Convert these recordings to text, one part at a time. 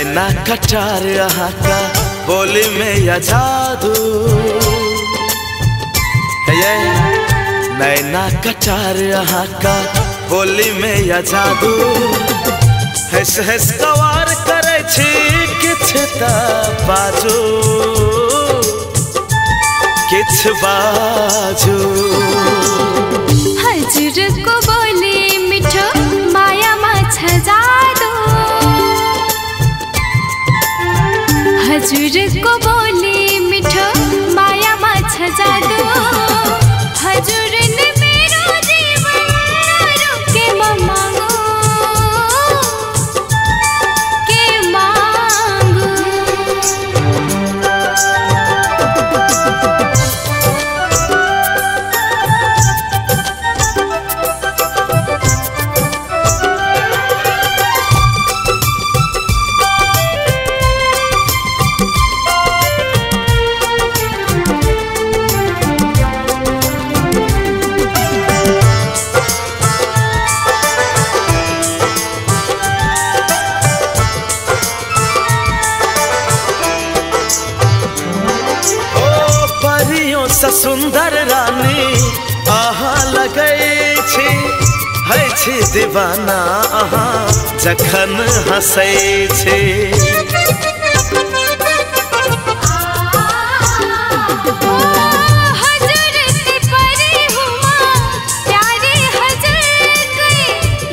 नैना कटार यहाँ का बोली में या जादू है ये। नैना कटार यहाँ का बोली में या जादू हंस हंस कवार करे छी किछ ता बाजू किछ बाजू। हजूर को बोली मिठो माया माछ जादू। हजूर को बोली मिठो माया माछ जादू। हजूर ने मेरो जीवन के मांगो के मांगो। सुंदर रानी आहा लगे छी है छी दीवाना आहा जखन हंसे छी।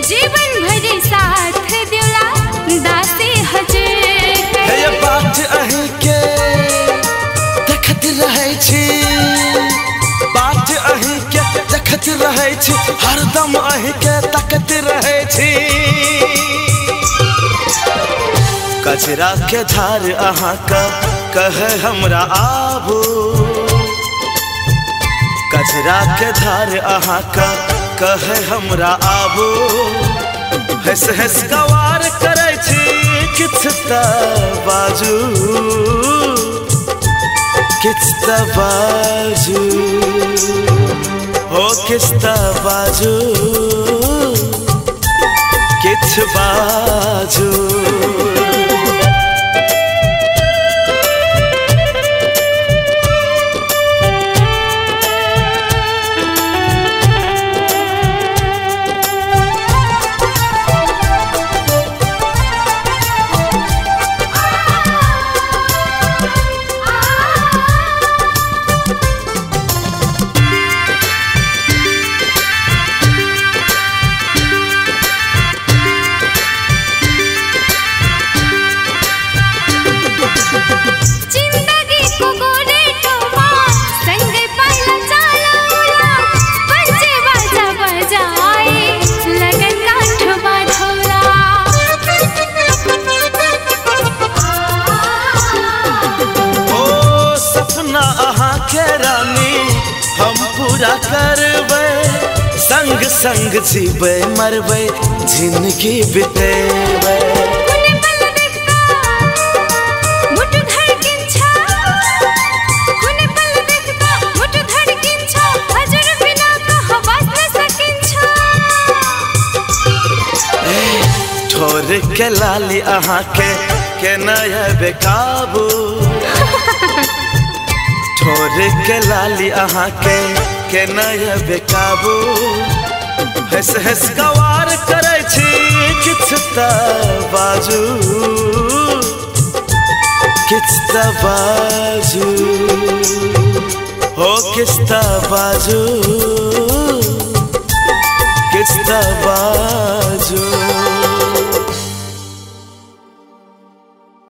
जीवन भर साथ दिला दासी हजूर है ये बात अहीं के देखत रहे छी। बात अहीं के देखत रहे छी हरदम अहीं के तकत रहे छी। कजरा के धार अहाँ का कहे हमरा आबू। कजरा के धार अहाँ का कहे हमरा आबू। हंस हंस गवार करे छी किछ ता बाजू किछ ता बाजू हो किछ ता बाजू किछ बाजू। करबै संग संग जीबै मरबै जिंदगी बितेबै। ठोर के लाली अहाँ के नया बेकाबू। ठोर के लाली अहाँ के नया बेकाबू। हंस हंस गवार करे छी किछ ता बाजू किछ ता बाजू हो किछ ता बाजू किछ ता बाजू।